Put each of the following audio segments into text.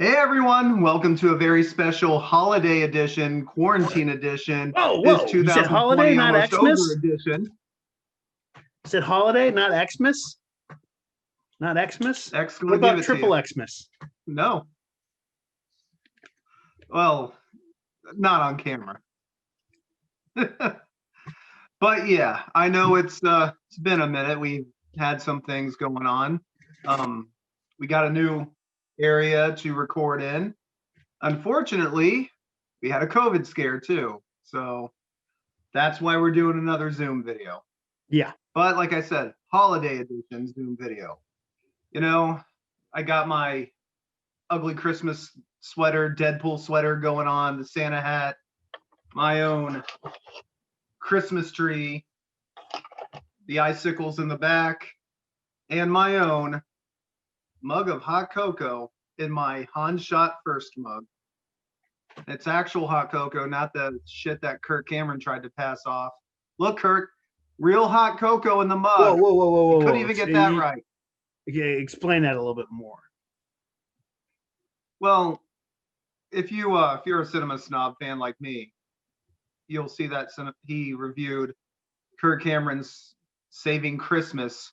Hey everyone, welcome to a very special holiday edition, quarantine edition, Oh, this whoa. You said holiday, 2020 not almost over Xmas? edition. You said holiday, not Xmas? Not Xmas? X What gonna give about it to you. triple Xmas? No. Well, not on camera. But yeah, I know it's been a minute. We've had some things going on. We got a new area to record in. Unfortunately, we had a COVID scare too. So that's why we're doing another Zoom video. Yeah. But like I said, holiday edition Zoom video. You know, I got my ugly Christmas sweater, Deadpool sweater going on, the Santa hat, my own Christmas tree, the icicles in the back, and my own mug of hot cocoa in my Hans Shot First mug. It's actual hot cocoa, not the shit that Kirk Cameron tried to pass off. Look, Kirk, real hot cocoa in the mug. Whoa. Couldn't even get that right. Yeah, explain that a little bit more. Well, if you're a cinema snob fan like me, you'll see that he reviewed Kirk Cameron's Saving Christmas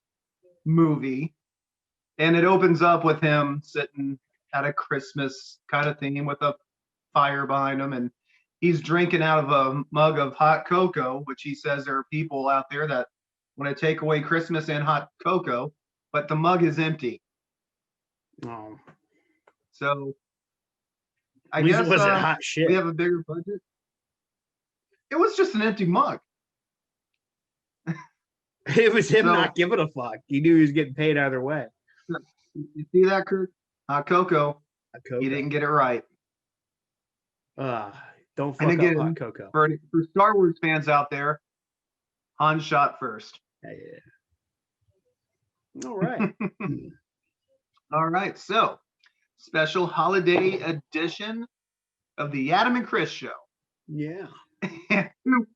movie, and it opens up with him sitting at a Christmas kind of theme with a fire behind him, and he's drinking out of a mug of hot cocoa, which he says there are people out there that want to take away Christmas and hot cocoa, but the mug is empty. Oh. So I guess was it hot shit? We have a bigger budget. It was just an empty mug. It was him not giving a fuck. He knew he was getting paid either way. You see that, Kurt? Hot cocoa. You didn't get it right. Don't fuck up hot cocoa. For Star Wars fans out there, Han shot first. Yeah. All right. All right. So, special holiday edition of the Adam and Chris show. Yeah. Who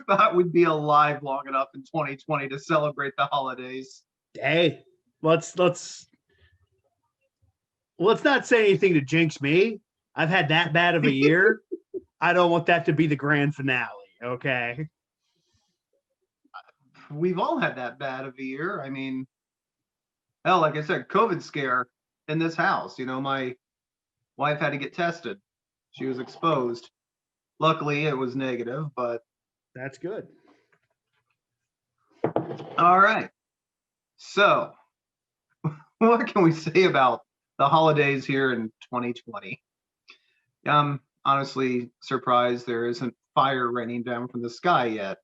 thought we'd be alive long enough in 2020 to celebrate the holidays? Hey, let's not say anything to jinx me. I've had that bad of a year. I don't want that to be the grand finale, okay? We've all had that bad of a year. I mean, hell, like I said, COVID scare in this house. You know, my wife had to get tested. She was exposed. Luckily, it was negative, but that's good. All right. So, what can we say about the holidays here in 2020? I'm honestly surprised there isn't fire raining down from the sky yet.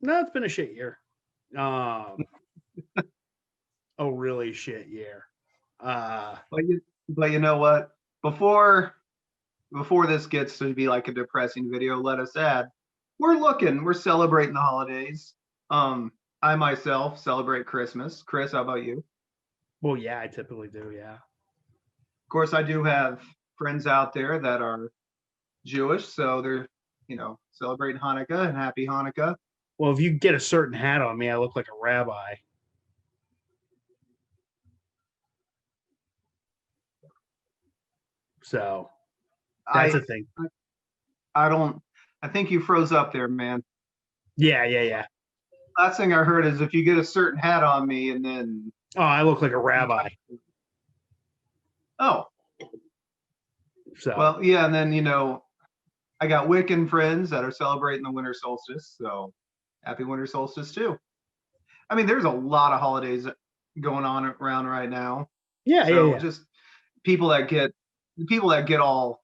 No, it's been a shit year. A really shit year. But you know what? Before this gets to be like a depressing video, let us add, we're celebrating the holidays. I myself celebrate Christmas. Chris, how about you? Well, yeah, I typically do, yeah. Of course, I do have friends out there that are Jewish, so they're, celebrating Hanukkah and happy Hanukkah. Well, if you get a certain hat on me, I look like a rabbi. So that's a thing. I think you froze up there, man. Yeah. Last thing I heard is if you get a certain hat on me and then. Oh, I look like a rabbi. Oh. So. Well, yeah, and then, I got Wiccan friends that are celebrating the winter solstice. So happy winter solstice too. I mean, there's a lot of holidays going on around right now. Yeah. Just people that get all,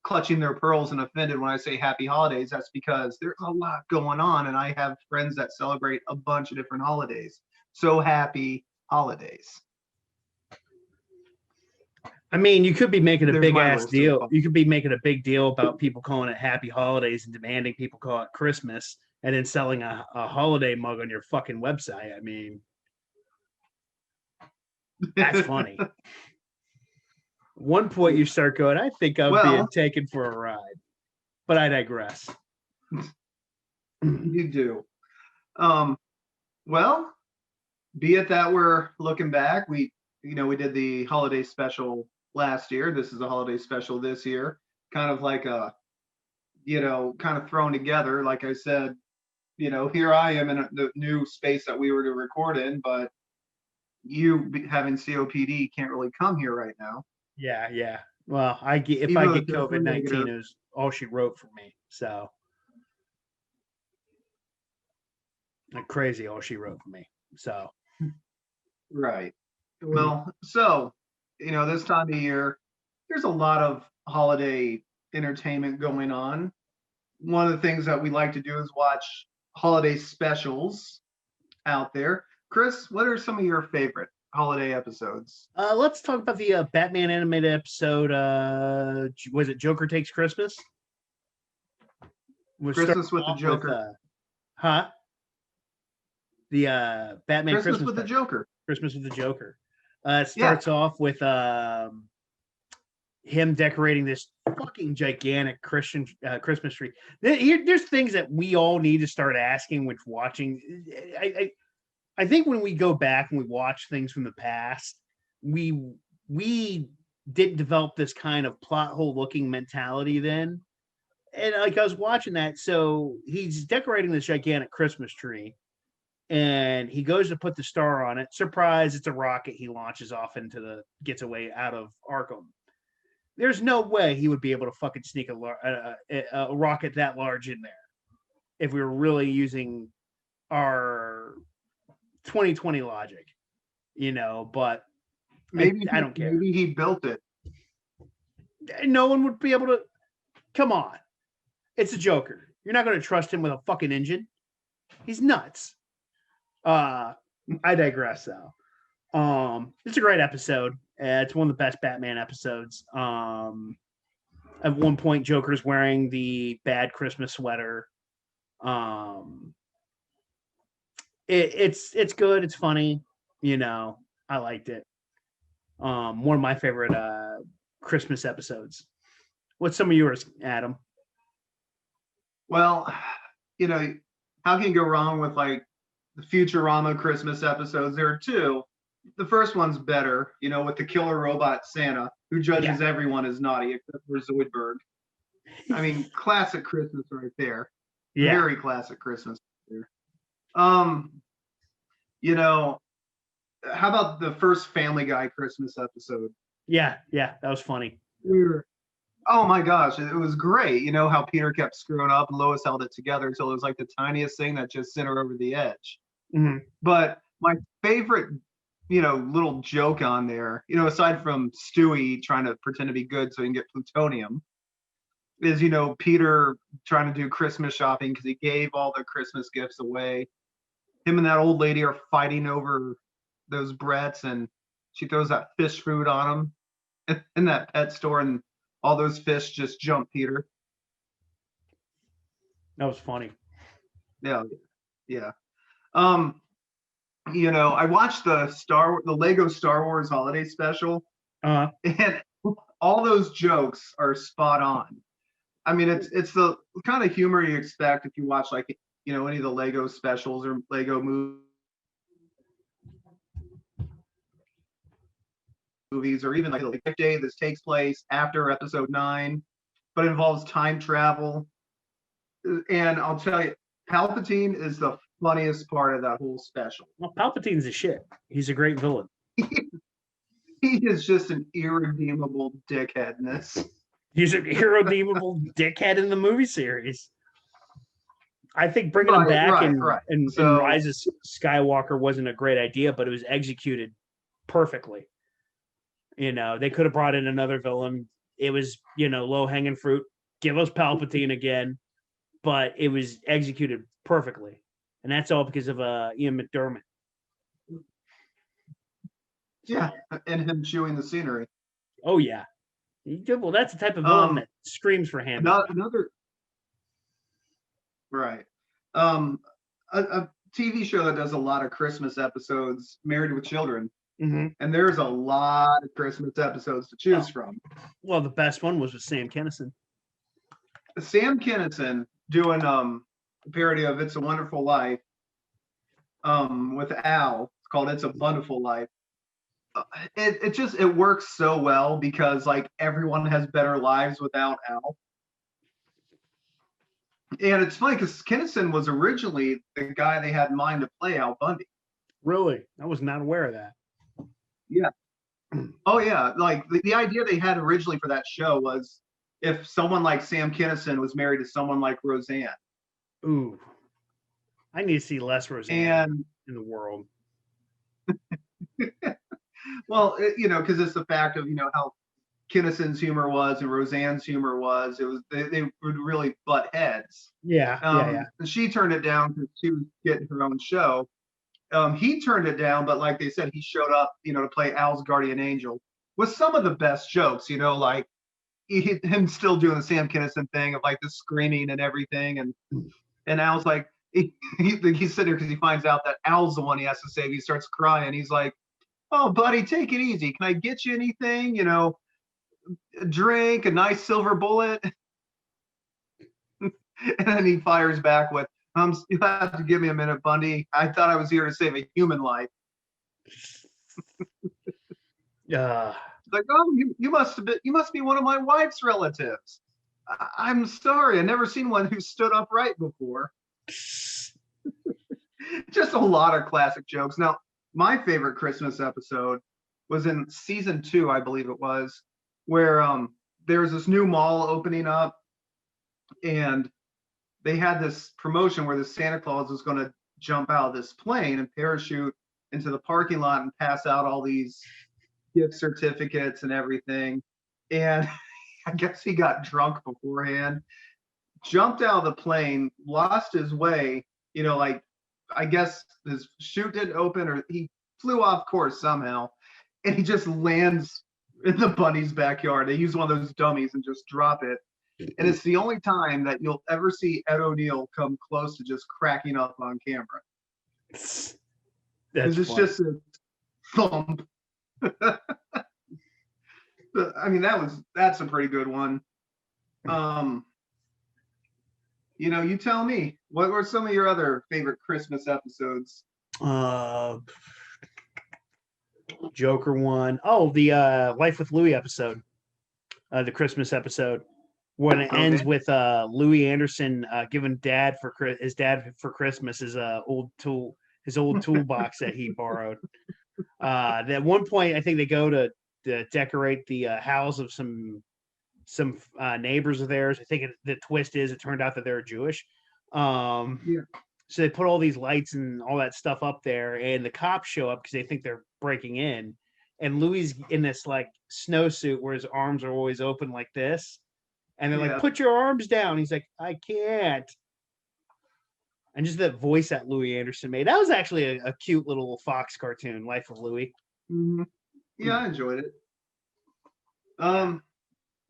clutching their pearls and offended when I say happy holidays. That's because there's a lot going on, and I have friends that celebrate a bunch of different holidays. So happy holidays. I mean, you could be making a big ass deal. You could be making a big deal about people calling it happy holidays and demanding people call it Christmas and then selling a holiday mug on your fucking website. I mean, that's funny. One point you start going, I think I'm being taken for a ride. But I digress. You do. Well, be it that we're looking back, we we did the holiday special last year. This is a holiday special this year, kind of like a, kind of thrown together. Like I said, here I am in the new space that we were to record in, but having COPD can't really come here right now. Yeah. Well, if I get COVID-19, it was all she wrote for me. So, like crazy, all she wrote for me. So, right. Well, so this time of year, there's a lot of holiday entertainment going on. One of the things that we like to do is watch holiday specials out there. Chris, what are some of your favorite holiday episodes? Let's talk about the Batman animated episode. Was it Joker Takes Christmas? Christmas with the Joker. The Batman Christmas with the Joker. Christmas with the Joker. It starts off with him decorating this fucking gigantic Christmas tree. There's things that we all need to start asking when watching. I think when we go back and we watch things from the past, we didn't develop this kind of plot hole looking mentality then. And like I was watching that, so he's decorating this gigantic Christmas tree, and he goes to put the star on it. Surprise! It's a rocket. He launches off gets away out of Arkham. There's no way he would be able to fucking sneak a rocket that large in there if we were really using our 2020 logic, but maybe I don't care. Maybe he built it. No one would be able to. Come on. It's a Joker. You're not going to trust him with a fucking engine. He's nuts. I digress though. It's a great episode. It's one of the best Batman episodes. At one point, Joker's wearing the bad Christmas sweater. It's good. It's funny. I liked it. One of my favorite Christmas episodes. What's some of yours, Adam? Well, how can you go wrong with like the Futurama Christmas episodes? There are two. The first one's better, with the killer robot Santa, who judges everyone as naughty except for Zoidberg. I mean, classic Christmas right there. Yeah. Very classic Christmas there. How about the first Family Guy Christmas episode? Yeah, that was funny. Oh my gosh, it was great. How Peter kept screwing up and Lois held it together until it was like the tiniest thing that just sent her over the edge. Mm-hmm. But my favorite, little joke on there, aside from Stewie trying to pretend to be good so he can get plutonium, is, Peter trying to do Christmas shopping because he gave all the Christmas gifts away. Him and that old lady are fighting over those Bretts, and she throws that fish food on him in that pet store, and all those fish just jump Peter. That was funny. Yeah. I watched the Lego Star Wars holiday special, and all those jokes are spot on. I mean, it's the kind of humor you expect if you watch like any of the Lego specials or Lego movies, or even like the Gift Day. This takes place after Episode 9, but involves time travel. And I'll tell you, Palpatine is the funniest part of that whole special. Well, Palpatine's a shit. He's a great villain. He is just an irredeemable dickhead in this. He's an irredeemable dickhead in the movie series. I think bringing him back and Rise of Skywalker wasn't a great idea, but it was executed perfectly. They could have brought in another villain. It was, low-hanging fruit. Give us Palpatine again. But it was executed perfectly. And that's all because of Ian McDiarmid. Yeah, and him chewing the scenery. Oh, yeah. Well, that's the type of villain that screams for him. Another right. A TV show that does a lot of Christmas episodes, Married with Children. Mm-hmm. And there's a lot of Christmas episodes to choose from. Well, the best one was with Sam Kinison. Sam Kinison doing a parody of It's a Wonderful Life with Al. It's called It's a Wonderful Life. it works so well because like everyone has better lives without Al. And it's funny because Kinnison was originally the guy they had in mind to play Al Bundy. Really? I was not aware of that. Yeah. Oh yeah. Like the idea they had originally for that show was if someone like Sam Kinison was married to someone like Roseanne. Ooh. I need to see less Roseanne in the world. Well, because it's the fact of, how Kinnison's humor was and Roseanne's humor was. It was they would really butt heads. Yeah, yeah. And she turned it down because she was getting her own show. He turned it down, but like they said, he showed up, to play Al's guardian angel with some of the best jokes. Like him still doing the Sam Kinison thing of like the screaming and everything, and Al's like he's sitting there because he finds out that Al's the one he has to save. He starts crying. He's like, "Oh, buddy, take it easy. Can I get you anything? A drink, a nice silver bullet." And then he fires back with, "You have to give me a minute, Bundy. I thought I was here to save a human life." Like, "Oh, you must be one of my wife's relatives. I'm sorry, I've never seen one who stood upright before." Just a lot of classic jokes. Now, my favorite Christmas episode was in season 2, I believe it was, where there's this new mall opening up, and they had this promotion where the Santa Claus was going to jump out of this plane and parachute into the parking lot and pass out all these gift certificates and everything. And I guess he got drunk beforehand, jumped out of the plane, lost his way, like I guess his chute didn't open or he flew off course somehow, and he just lands in the bunny's backyard. They use one of those dummies and just drop it. And it's the only time that you'll ever see Ed O'Neill come close to just cracking up on camera. It's just a thump. I mean, that's a pretty good one. You tell me, what were some of your other favorite Christmas episodes? Joker one. Oh, the Life with Louie episode, the Christmas episode, when it ends with Louis Anderson giving his dad for Christmas his old toolbox that he borrowed. At one point, I think they go to decorate the house of some neighbors of theirs. I think the twist is it turned out that they're Jewish. So they put all these lights and all that stuff up there, and the cops show up because they think they're breaking in. And Louis in this like snowsuit where his arms are always open like this. And they're like, "Put your arms down." He's like, "I can't." And just that voice that Louis Anderson made. That was actually a cute little Fox cartoon, Life of Louis. Mm-hmm. Yeah, I enjoyed it.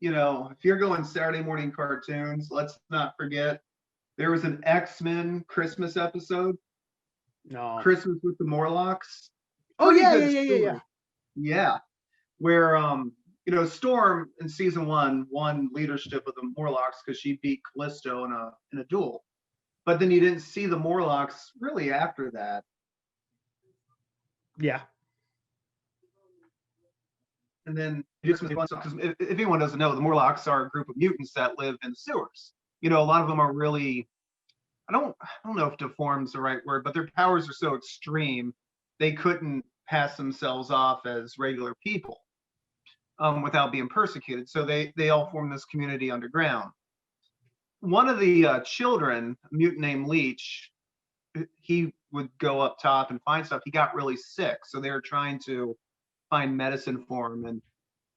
If you're going Saturday morning cartoons, let's not forget there was an X-Men Christmas episode. No. Christmas with the Morlocks. Oh, yeah. Yeah. Where Storm in season 1 won leadership of the Morlocks because she beat Callisto in a duel. But then you didn't see the Morlocks really after that. Yeah. And then because if anyone doesn't know, the Morlocks are a group of mutants that live in the sewers. A lot of them are really, I don't know if deformed is the right word, but their powers are so extreme they couldn't pass themselves off as regular people without being persecuted. So they all form this community underground. One of the children, a mutant named Leech, he would go up top and find stuff. He got really sick, so they were trying to find medicine for him, and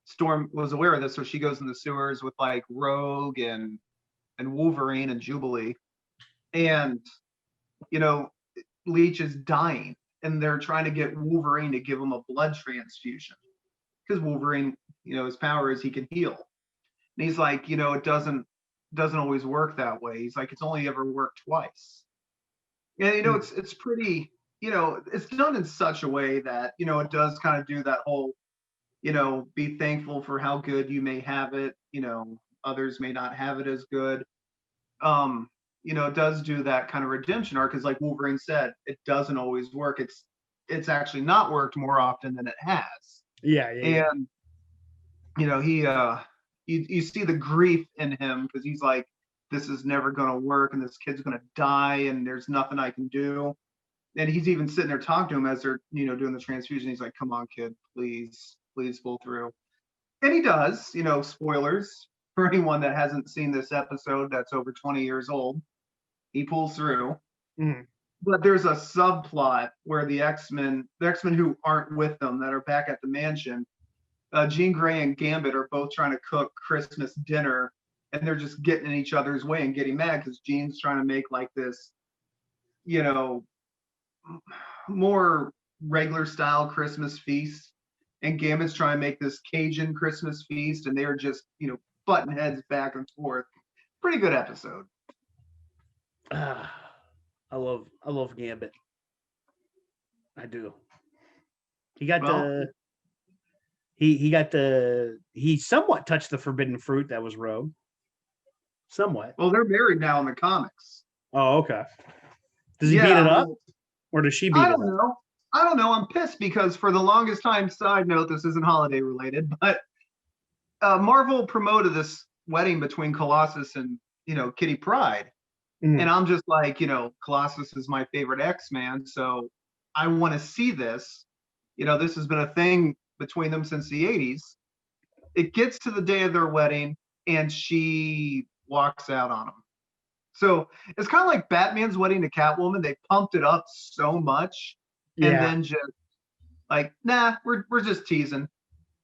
Storm was aware of this, so she goes in the sewers with like Rogue and Wolverine and Jubilee, and Leech is dying, and they're trying to get Wolverine to give him a blood transfusion because Wolverine, his power is he can heal, and he's like, it doesn't always work that way. He's like, it's only ever worked twice, and it's pretty. It's done in such a way that, it does kind of do that whole, be thankful for how good you may have it. Others may not have it as good. It does do that kind of redemption arc because like Wolverine said, it doesn't always work. It's it's actually not worked more often than it has. Yeah. And you see the grief in him because he's like, this is never going to work, and this kid's going to die, and there's nothing I can do. And he's even sitting there talking to him as they're doing the transfusion. He's like, come on, kid, please pull through. And he does. Spoilers for anyone that hasn't seen this episode that's over 20 years old. He pulls through. Mm. But there's a subplot where the X-Men who aren't with them, that are back at the mansion, Jean Grey and Gambit are both trying to cook Christmas dinner, and they're just getting in each other's way and getting mad because Jean's trying to make like this, more regular style Christmas feast, and Gambit's trying to make this Cajun Christmas feast, and they're just, butting heads back and forth. Pretty good episode. I love Gambit. I do. He somewhat touched the forbidden fruit that was Rogue. Somewhat. Well, they're married now in the comics. Oh, okay. Does he beat it up? Or does she beat it up? I don't know. I'm pissed because for the longest time, side note, this isn't holiday related, but Marvel promoted this wedding between Colossus and, Kitty Pryde. Mm-hmm. And I'm just like, Colossus is my favorite X-Man, so I want to see this. This has been a thing between them since the 80s. It gets to the day of their wedding, and she walks out on him. So it's kind of like Batman's wedding to Catwoman. They pumped it up so much, and then just like, nah, we're just teasing.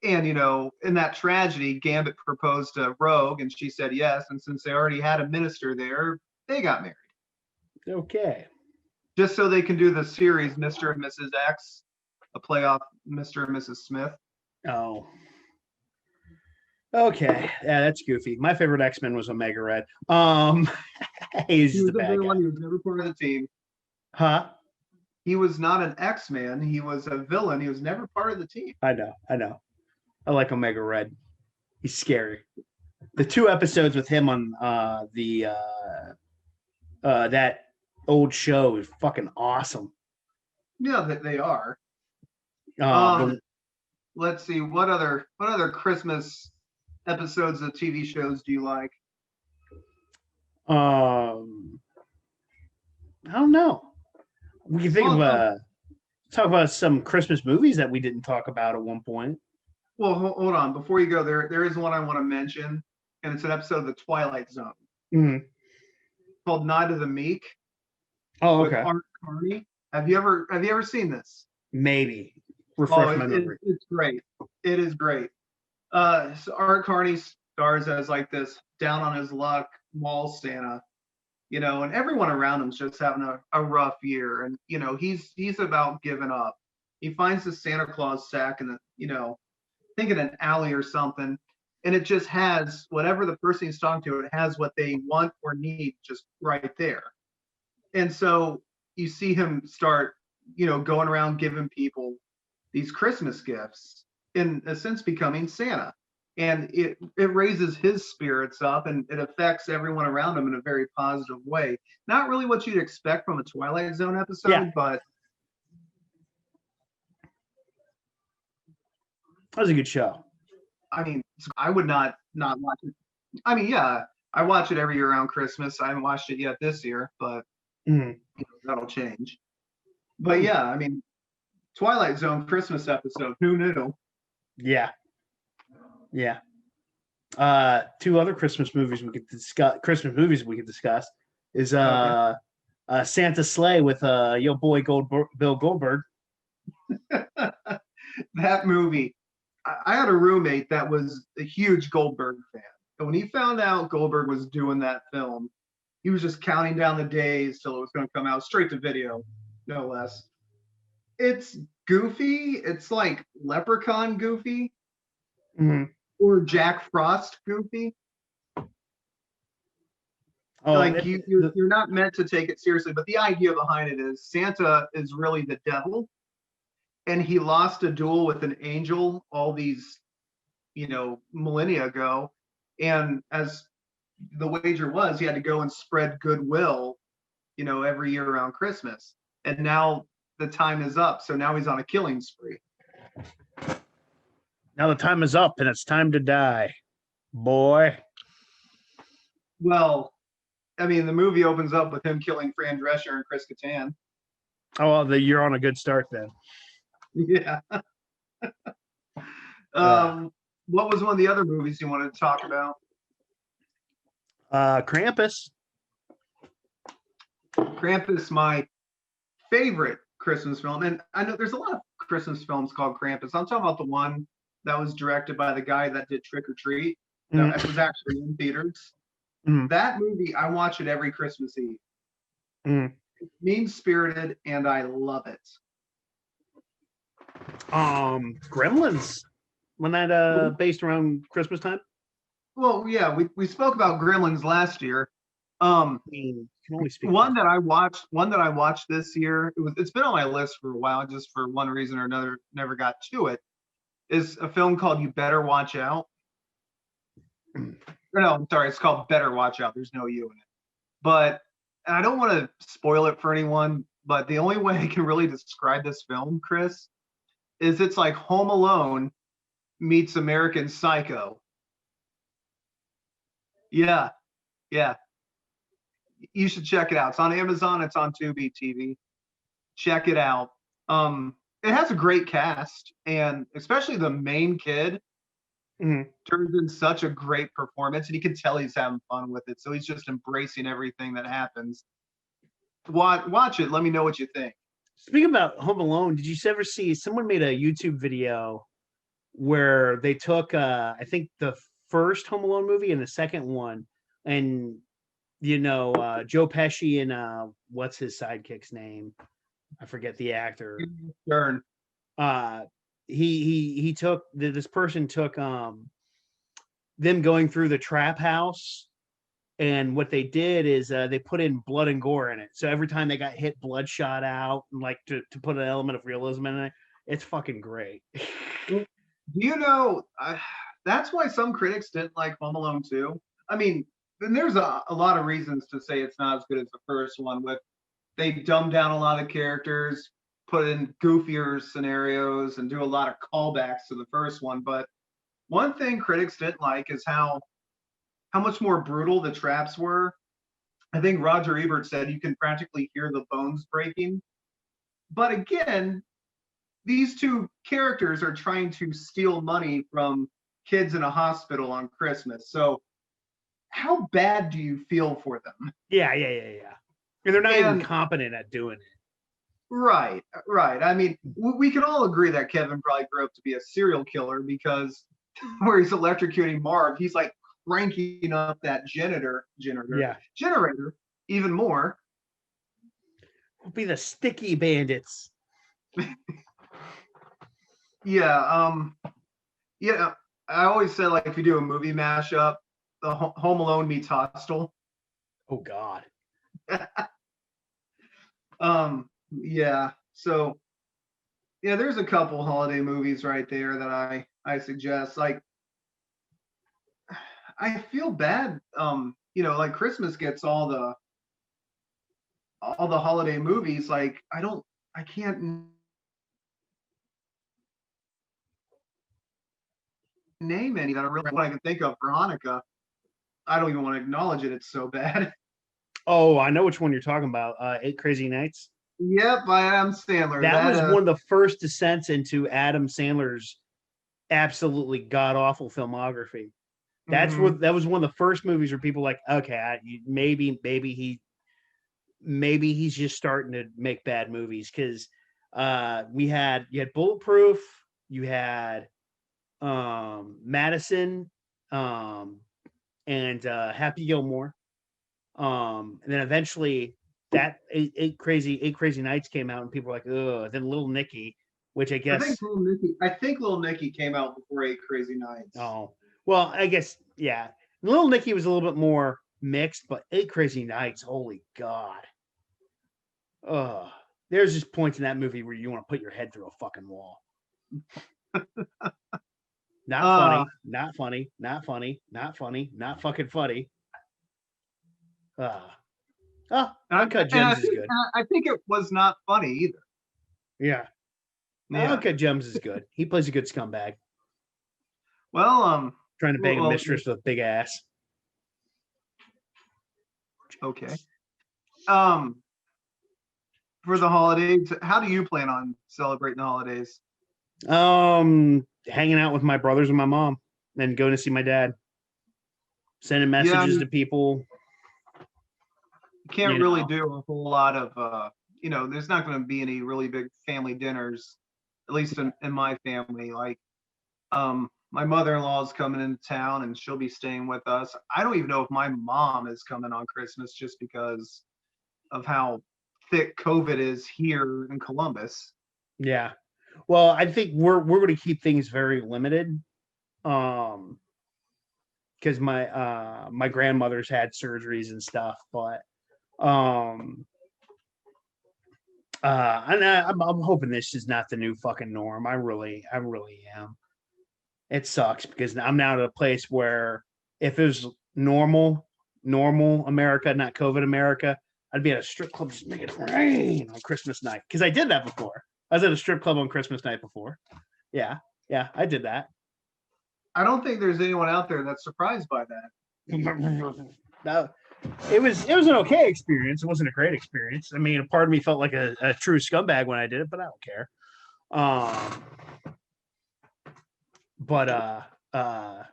And in that tragedy, Gambit proposed to Rogue, and she said yes. And since they already had a minister there, they got married. Okay. Just so they can do the series Mr. and Mrs. X, a playoff Mr. and Mrs. Smith. Oh. Okay. Yeah, that's goofy. My favorite X-Men was Omega Red. He's the bad guy. He was never part of the team. Huh? He was not an X-Man. He was a villain. He was never part of the team. I know. I like Omega Red. He's scary. The 2 episodes with him on that old show is fucking awesome. Yeah, they are. Let's see, what other Christmas episodes of TV shows do you like? I don't know. We can think of talk about some Christmas movies that we didn't talk about at one point. Well, hold on. Before you go, there is one I want to mention, and it's an episode of The Twilight Zone. Mm-hmm. Called Night of the Meek. Oh, okay. With Art Carney. Have you ever seen this? Maybe. Refresh my memory. It's great. It is great. So Art Carney stars as like this down on his luck mall Santa, and everyone around him's just having a rough year, and he's about giving up. He finds the Santa Claus sack in the I think in an alley or something, and it just has whatever the person he's talking to, it has what they want or need just right there. And so you see him start, going around giving people these Christmas gifts, in a sense becoming Santa. And it raises his spirits up, and it affects everyone around him in a very positive way. Not really what you'd expect from a Twilight Zone episode, but that was a good show. I mean, I would not watch it. I mean, yeah, I watch it every year around Christmas. I haven't watched it yet this year, but that'll change. But yeah, I mean, Twilight Zone Christmas episode. Who knew? Yeah. 2 other Christmas movies we could discuss. Is Santa's Sleigh with your boy Bill Goldberg. That movie. I had a roommate that was a huge Goldberg fan. And when he found out Goldberg was doing that film, he was just counting down the days till it was going to come out, straight to video, no less. It's goofy. It's like Leprechaun goofy. Mm-hmm. Or Jack Frost goofy. Oh, like you're not meant to take it seriously, but the idea behind it is Santa is really the devil. And he lost a duel with an angel all these, millennia ago. And as the wager was, he had to go and spread goodwill, every year around Christmas. And now the time is up. So now he's on a killing spree. Now the time is up and it's time to die, boy. Well, I mean, the movie opens up with him killing Fran Drescher and Chris Kattan. Oh, well, you're on a good start then. Yeah. What was one of the other movies you wanted to talk about? Krampus. Krampus, my favorite Christmas film. And I know there's a lot of Christmas films called Krampus. I'm talking about the one that was directed by the guy that did Trick or Treat. That was actually in theaters. That movie, I watch it every Christmas Eve. Mean-spirited, and I love it. Gremlins. Wasn't that based around Christmas time? Well, yeah, we spoke about Gremlins last year. One that I watched this year, it's been on my list for a while, just for one reason or another, never got to it, is a film called You Better Watch Out. No, I'm sorry, it's called Better Watch Out. There's no you in it. But I don't want to spoil it for anyone, but the only way I can really describe this film, Chris, is it's like Home Alone meets American Psycho. Yeah. You should check it out. It's on Amazon. It's on Tubi TV. Check it out. It has a great cast, and especially the main kid turns in such a great performance, and you can tell he's having fun with it. So he's just embracing everything that happens. Watch it. Let me know what you think. Speaking about Home Alone, did you ever see someone made a YouTube video where they took I think the first Home Alone movie and the second one, and Joe Pesci and what's his sidekick's name? I forget the actor. Stern. He took this person took them going through the trap house, and what they did is they put in blood and gore in it. So every time they got hit, blood shot out, and like to put an element of realism in it. It's fucking great. Do you know that's why some critics didn't like Home Alone 2? I mean, and there's a lot of reasons to say it's not as good as the first one. With they dumb down a lot of characters, put in goofier scenarios, and do a lot of callbacks to the first one. But one thing critics didn't like is how much more brutal the traps were. I think Roger Ebert said you can practically hear the bones breaking. But again, these two characters are trying to steal money from kids in a hospital on Christmas. So how bad do you feel for them? Yeah. And they're not even competent at doing it. Right. I mean, we can all agree that Kevin probably grew up to be a serial killer, because where he's electrocuting Marv, he's like cranking up that generator even more. We'll be the sticky bandits. Yeah. I always said, like, if you do a movie mashup, the Home Alone meets Hostel. Oh God. Yeah. So yeah, there's a couple holiday movies right there that I suggest. Like, I feel bad. Like Christmas gets all the holiday movies. Like, I can't name any that are really what I can think of for Hanukkah. I don't even want to acknowledge it. It's so bad. Oh, I know which one you're talking about. 8 Crazy Nights. Yep, by Adam Sandler. That was one of the first descents into Adam Sandler's absolutely god awful filmography. That was one of the first movies where people were like, okay, maybe he's just starting to make bad movies, because you had Bulletproof, you had Madison, and Happy Gilmore, and then eventually that eight crazy nights came out, and people were like, ugh. Then Little Nicky, which I guess I think Little Nicky came out before 8 Crazy Nights. Oh, well, I guess, yeah. Little Nicky was a little bit more mixed, but 8 Crazy Nights, holy God. There's just points in that movie where you want to put your head through a fucking wall. Not funny, not fucking funny. Uncut Gems is good. I think it was not funny either. Yeah. Yeah. Okay, Gems is good. He plays a good scumbag. Well, Trying to bang a mistress with a big ass. Okay. For the holidays, how do you plan on celebrating the holidays? Hanging out with my brothers and my mom, and going to see my dad. Sending messages to people. You can't really do a whole lot of there's not going to be any really big family dinners, at least in my family. Like, my mother-in-law is coming into town and she'll be staying with us. I don't even know if my mom is coming on Christmas just because of how thick COVID is here in Columbus. Yeah. Well, I think we're going to keep things very limited. Because my grandmother's had surgeries and stuff, but and I'm hoping this is not the new fucking norm. I really am. It sucks because I'm now at a place where if it was normal America, not COVID America, I'd be at a strip club just making it rain on Christmas night. Because I did that before. I was at a strip club on Christmas night before. Yeah, I did that. I don't think there's anyone out there that's surprised by that. No, it was an okay experience. It wasn't a great experience. I mean, a part of me felt like a true scumbag when I did it, but I don't care. But I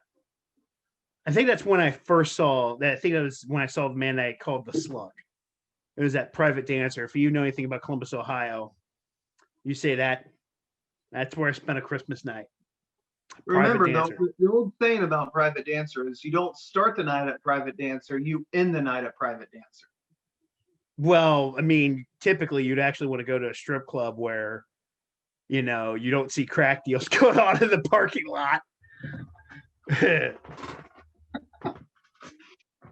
think that's when I first saw that. I think that was when I saw the man that I called the Slug. It was that private dancer. If you know anything about Columbus, Ohio, you say that. That's where I spent a Christmas night. Remember, though, the old saying about private dancer is you don't start the night at private dancer, you end the night at private dancer. Well, I mean, typically you'd actually want to go to a strip club where, you don't see crack deals going on in the parking lot.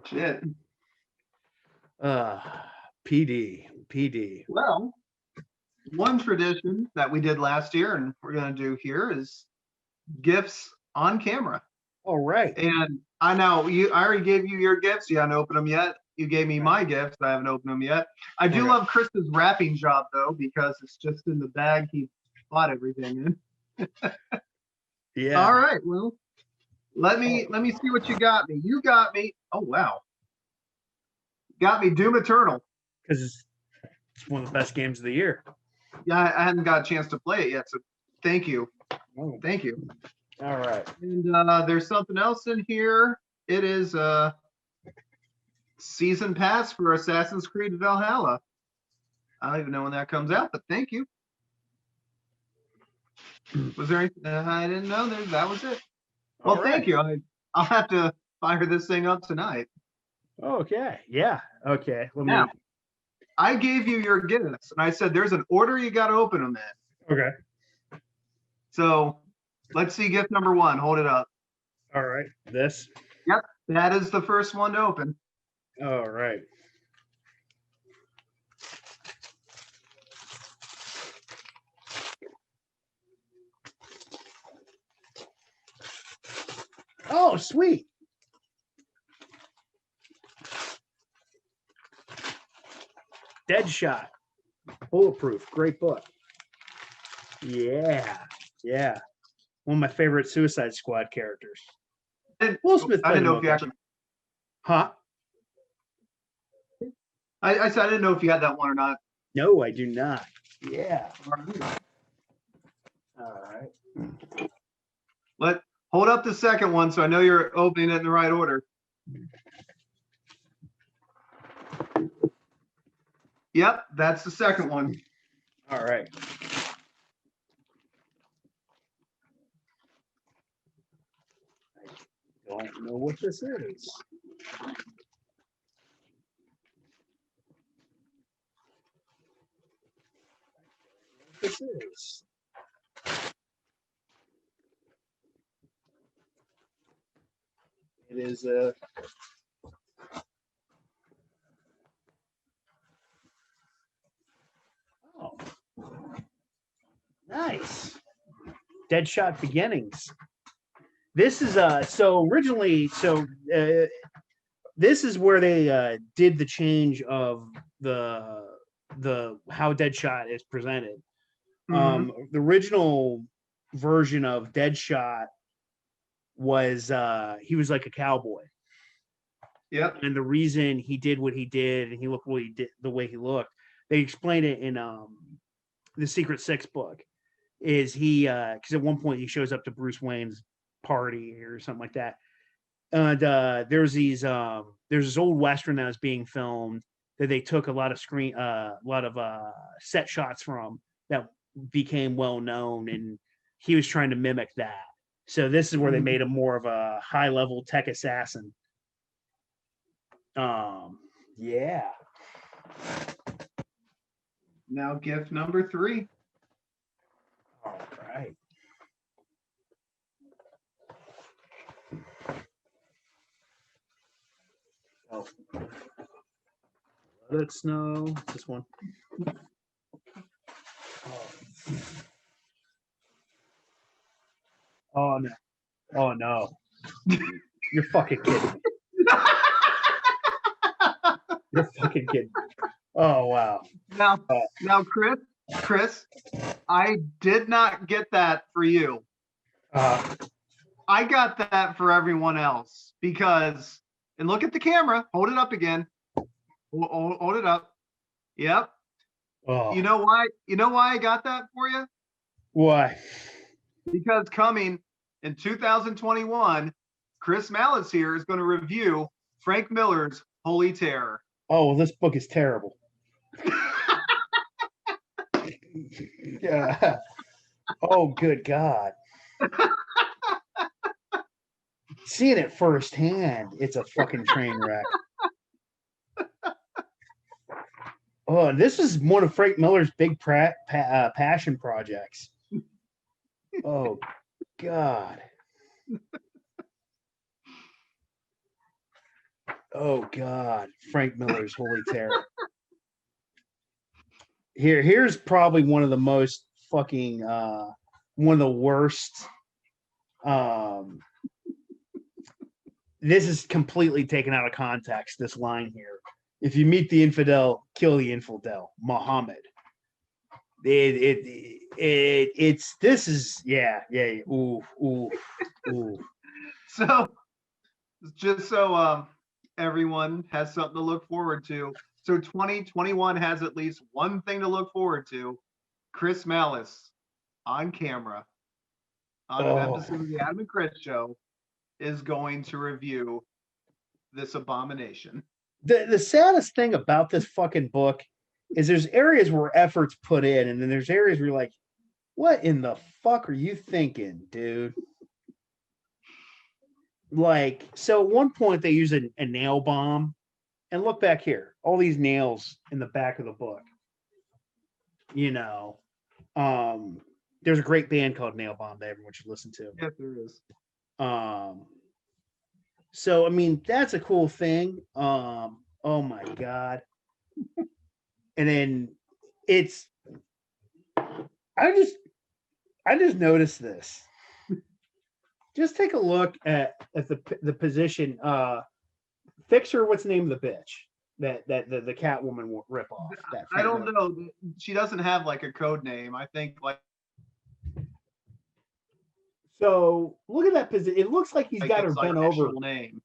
Shit. PD. Well, one tradition that we did last year and we're going to do here is gifts on camera. All right. And I know I already gave you your gifts. You haven't opened them yet. You gave me my gifts. I haven't opened them yet. I do love Chris's wrapping job though, because it's just in the bag he bought everything in. Yeah. All right. Well, let me see what you got me. You got me. Oh wow. Got me Doom Eternal. Because it's one of the best games of the year. Yeah, I hadn't got a chance to play it yet, so thank you. Oh. Thank you. All right. And there's something else in here. It is a season pass for Assassin's Creed Valhalla. I don't even know when that comes out, but thank you. Was there anything I didn't know? That was it. Well, thank you. I'll have to fire this thing up tonight. Okay. Yeah. Okay. Now, I gave you your gifts, and I said there's an order you got to open them in. Okay. So let's see gift number one. Hold it up. All right. This? Yep. That is the first one to open. All right. Oh, sweet. Deadshot. Bulletproof. Great book. Yeah. One of my favorite Suicide Squad characters. Will Smith. I didn't know if you actually. Huh? I said I didn't know if you had that one or not. No, I do not. Yeah. All right. Hold up the second one so I know you're opening it in the right order. Yep, that's the second one. All right. I don't know what this is. This is. It is a. Oh, nice. Deadshot Beginnings. This is so originally this is where they did the change of the how Deadshot is presented. The original version of Deadshot was he was like a cowboy. Yep. And the reason he did what he did and he looked what he did, the way he looked, they explained it in the Secret Six book. Is he because at one point he shows up to Bruce Wayne's party or something like that. And there's this old Western that was being filmed that they took a lot of set shots from that became well known, and he was trying to mimic that. So this is where they made him more of a high level tech assassin. Yeah. Now gift number 3. All right. Oh. Let it snow. This one. Oh no. Oh no. You're fucking kidding me. You're fucking kidding me. Oh wow. Now, Chris, I did not get that for you. I got that for everyone else because, and look at the camera. Hold it up again. Hold it up. Yep. Oh. You know why? You know why I got that for you? Why? Because coming in 2021, Chris Malice here is going to review Frank Miller's Holy Terror. Oh, well, this book is terrible. Yeah. Oh, good God. Seeing it firsthand, it's a fucking train wreck. Oh, this is one of Frank Miller's big passion projects. Oh, God. Oh, God. Frank Miller's Holy Terror. Here's probably one of the most fucking, one of the worst. This is completely taken out of context, this line here. If you meet the infidel, kill the infidel. Muhammad. It's this is yeah. Ooh. So just so everyone has something to look forward to. So 2021 has at least one thing to look forward to. Chris Malice on camera on an episode of the Adam and Chris show is going to review this abomination. The saddest thing about this fucking book is there's areas where effort's put in, and then there's areas where you're like, what in the fuck are you thinking, dude? Like, so at one point they use a nail bomb, and look back here, all these nails in the back of the book. You know, there's a great band called Nail Bomb that everyone should listen to. Yes, there is. So I mean, that's a cool thing. Oh my God. And then it's I just noticed this. Just take a look at the position. Fixer, what's the name of the bitch that the Catwoman rip off? I don't know. She doesn't have like a code name. I think like. So look at that position. It looks like he's got her bent over. Name.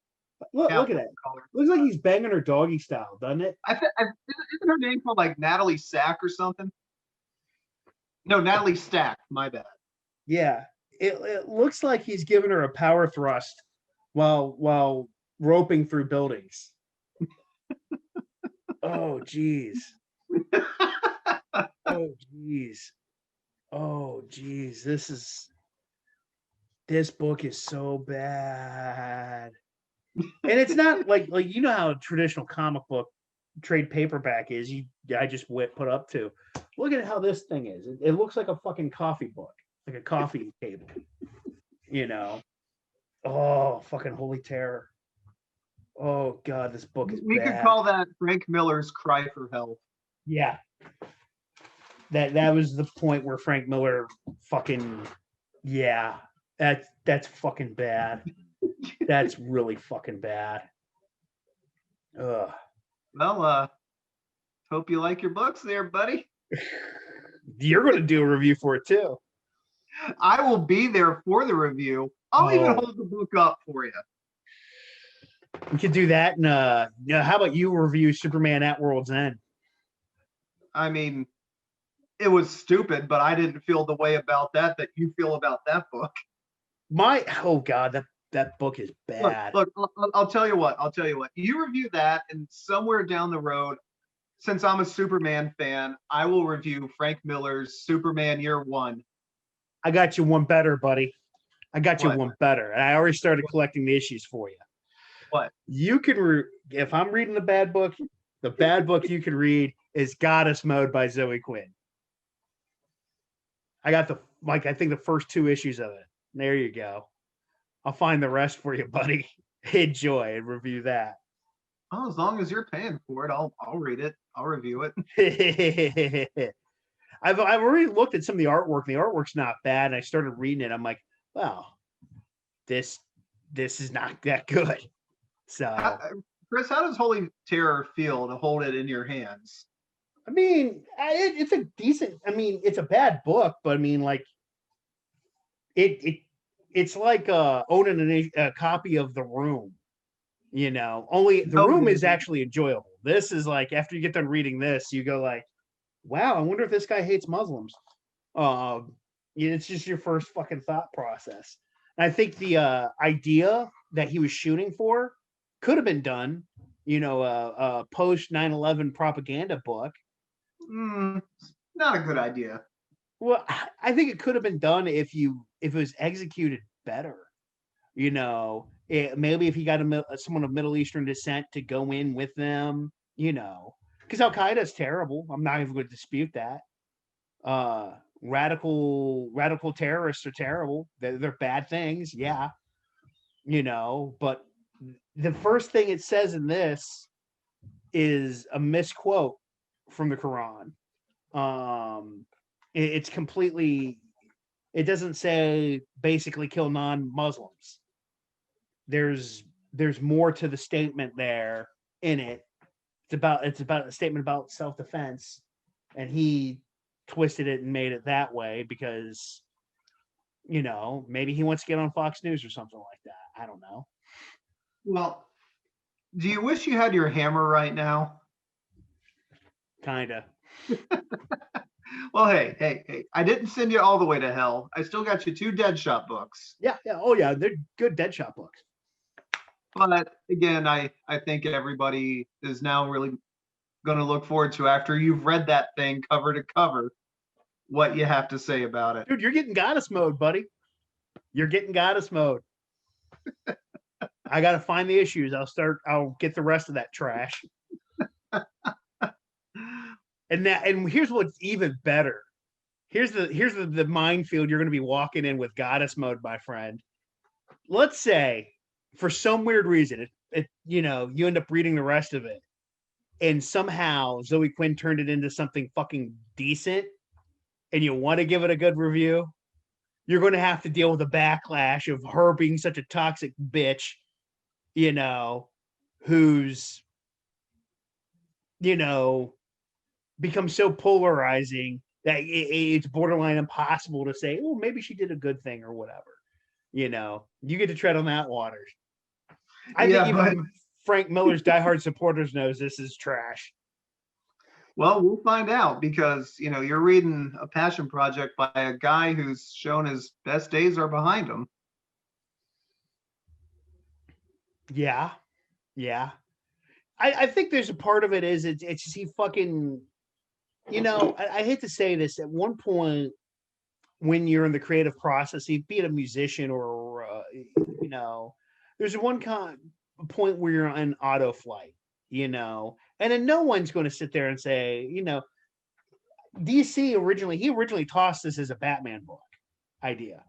Look at that. Looks like he's banging her doggy style, doesn't it? Isn't her name called like Natalie Sack or something? No, Natalie Stack. My bad. Yeah, it looks like he's giving her a power thrust while roping through buildings. Oh geez. Oh geez. Oh geez. This book is so bad. And it's not like you know how a traditional comic book trade paperback is. I just put up to. Look at how this thing is. It looks like a fucking coffee book, like a coffee table. You know. Oh, fucking Holy Terror. Oh God, this book is We could call that Frank Miller's cry for help. Yeah. That was the point where Frank Miller fucking that's fucking bad. That's really fucking bad. Ugh. Well, hope you like your books there, buddy. You're going to do a review for it too. I will be there for the review. I'll even hold the book up for you. We could do that. And how about you review Superman at World's End? I mean, it was stupid, but I didn't feel the way about that you feel about that book. Oh God, that book is bad. Look, I'll tell you what. You review that, and somewhere down the road, since I'm a Superman fan, I will review Frank Miller's Superman Year One. I got you one better, buddy. I got you one better. And I already started collecting the issues for you. What? You can if I'm reading the bad book you can read is Goddess Mode by Zoe Quinn. I got I think the first 2 issues of it. There you go. I'll find the rest for you, buddy. Enjoy and review that. Oh, as long as you're paying for it, I'll read it. I'll review it. I've already looked at some of the artwork. The artwork's not bad. And I started reading it. I'm like, well, this is not that good. So, Chris, how does Holy Terror feel to hold it in your hands? I mean, it's a decent. I mean, it's a bad book, but I mean, like, it's like owning a copy of The Room. You know, only The Room is actually enjoyable. This is like after you get done reading this, you go like, wow, I wonder if this guy hates Muslims. It's just your first fucking thought process. And I think the idea that he was shooting for could have been done, a post 9/11 propaganda book. Not a good idea. Well, I think it could have been done if it was executed better. Maybe if he got someone of Middle Eastern descent to go in with them, because Al Qaeda is terrible. I'm not even going to dispute that. Radical terrorists are terrible. They're bad things, yeah. But the first thing it says in this is a misquote from the Quran. It's completely. It doesn't say basically kill non-Muslims. There's more to the statement there in it. It's about a statement about self-defense, and he twisted it and made it that way because, maybe he wants to get on Fox News or something like that. I don't know. Well, do you wish you had your hammer right now? Kinda. Well, hey, I didn't send you all the way to hell. I still got you 2 Deadshot books. Yeah. Oh, yeah. They're good Deadshot books. But again, I think everybody is now really going to look forward to, after you've read that thing cover to cover, what you have to say about it. Dude, you're getting Goddess Mode, buddy. You're getting Goddess Mode. I got to find the issues. I'll get the rest of that trash. And here's what's even better. Here's the minefield you're going to be walking in with Goddess Mode, my friend. Let's say, for some weird reason, you end up reading the rest of it, and somehow Zoe Quinn turned it into something fucking decent, and you want to give it a good review. You're going to have to deal with the backlash of her being such a toxic bitch, who's, become so polarizing that it's borderline impossible to say, oh, maybe she did a good thing or whatever. You get to tread on that water. I think even Frank Miller's diehard supporters knows this is trash. Well, we'll find out, because you're reading a passion project by a guy who's shown his best days are behind him. Yeah. I think there's a part of it is it's just he fucking, I hate to say this, at one point when you're in the creative process, be it a musician or there's one point where you're on auto flight, and then no one's going to sit there and say, DC originally tossed this as a Batman book idea,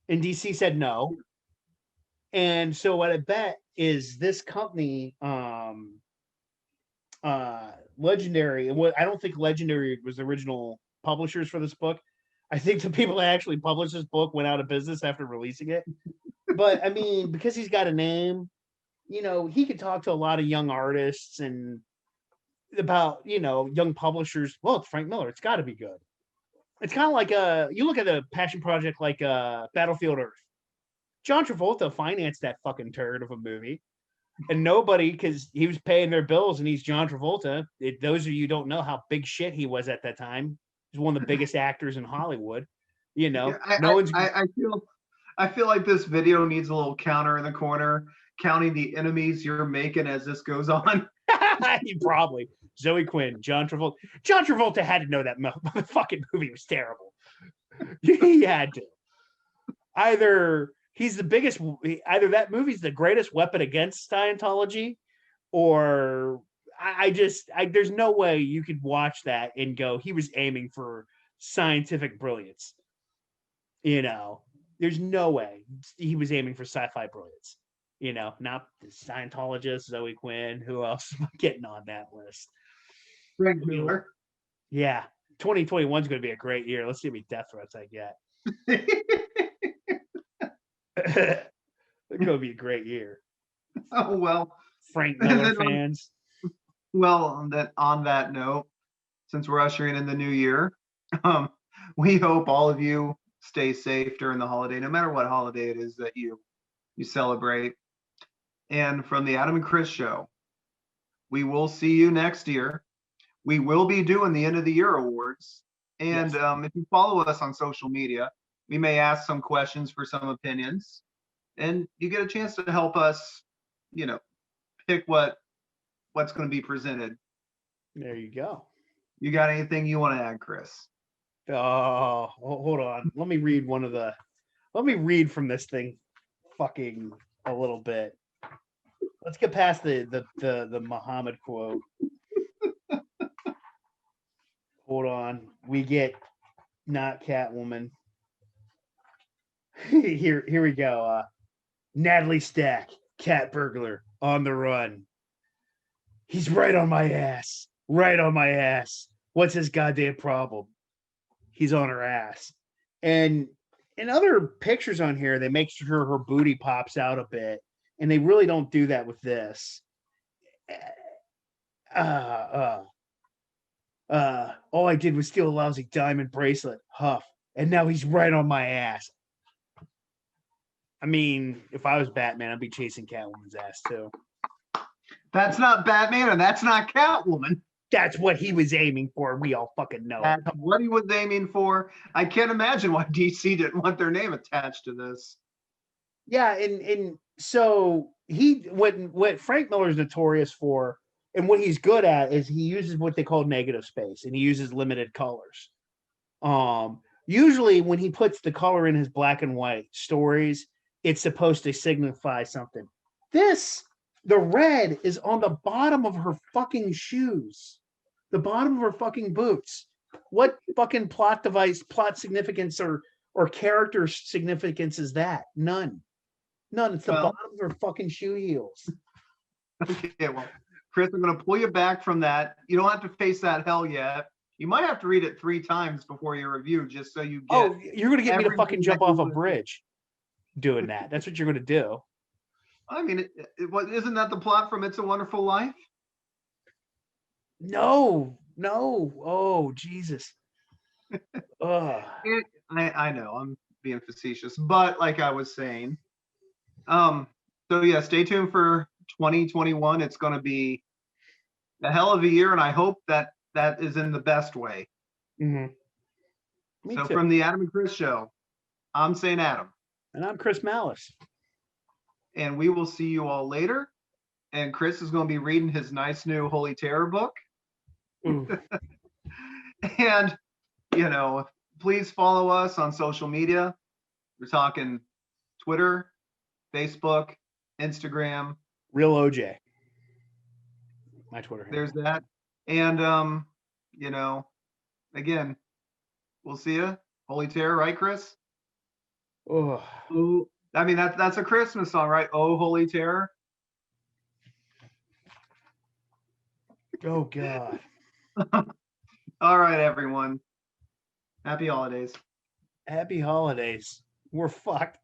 and DC said no. And so what I bet is this company, Legendary, and I don't think Legendary was the original publishers for this book. I think the people that actually published this book went out of business after releasing it. But I mean, because he's got a name, he could talk to a lot of young artists and about, young publishers. Well, it's Frank Miller. It's got to be good. It's kind of like you look at the passion project like Battlefield Earth. John Travolta financed that fucking turd of a movie, and nobody, because he was paying their bills, and he's John Travolta. Those of you who don't know how big shit he was at that time. He's one of the biggest actors in Hollywood. You know, yeah, no one's. I feel like this video needs a little counter in the corner, counting the enemies you're making as this goes on. Probably Zoe Quinn, John Travolta. John Travolta had to know that fucking movie was terrible. He had to. Either he's the biggest. Either that movie's the greatest weapon against Scientology, or there's no way you could watch that and go, he was aiming for scientific brilliance. You know, there's no way he was aiming for sci-fi brilliance. You know, not the Scientologist, Zoe Quinn. Who else am I getting on that list? Frank Miller. Yeah, 2021 is going to be a great year. Let's see how many death threats I get. It's going to be a great year. Oh well, Frank Miller fans. Well, on that note, since we're ushering in the new year, we hope all of you stay safe during the holiday, no matter what holiday it is that you celebrate. And from the Adam and Chris show, we will see you next year. We will be doing the end of the year awards. And yes. If you follow us on social media, we may ask some questions for some opinions. And you get a chance to help us, pick what's going to be presented. There you go. You got anything you want to add, Chris? Oh, hold on. Let me read from this thing fucking a little bit. Let's get past the Muhammad quote. Hold on. We get not Catwoman. Here we go. Natalie Stack, cat burglar, on the run. He's right on my ass. Right on my ass. What's his goddamn problem? He's on her ass. And in other pictures on here, they make sure her booty pops out a bit. And they really don't do that with this. All I did was steal a lousy diamond bracelet. Huff. And now he's right on my ass. I mean, if I was Batman, I'd be chasing Catwoman's ass too. That's not Batman and that's not Catwoman. That's what he was aiming for. We all fucking know. That's what he was aiming for. I can't imagine why DC didn't want their name attached to this. Yeah, and so what Frank Miller's notorious for, and what he's good at, is he uses what they call negative space, and he uses limited colors. Usually when he puts the color in his black and white stories, it's supposed to signify something. The red is on the bottom of her fucking shoes, the bottom of her fucking boots. What fucking plot significance or character significance is that? None. It's the bottom of her fucking shoe heels. Okay, well, Chris, I'm going to pull you back from that. You don't have to face that hell yet. You might have to read it 3 times before your review, just so you get. Oh, you're going to get me to fucking jump off a bridge doing that. That's what you're going to do. I mean, isn't that the plot from It's a Wonderful Life? No. Oh, Jesus. I know, I'm being facetious, but like I was saying, so yeah, stay tuned for 2021. It's going to be a hell of a year, and I hope that is in the best way. Mm-hmm. So from the Adam and Chris show, I'm St. Adam. And I'm Chris Malice. And we will see you all later. And Chris is going to be reading his nice new Holy Terror book. And, please follow us on social media. We're talking Twitter, Facebook, Instagram. Real OJ. My Twitter. There's that. And, again, we'll see you. Holy Terror, right, Chris? Oh. Ooh, I mean, that's a Christmas song, right? Oh, Holy Terror. Oh, God. All right, everyone. Happy holidays. Happy holidays. We're fucked.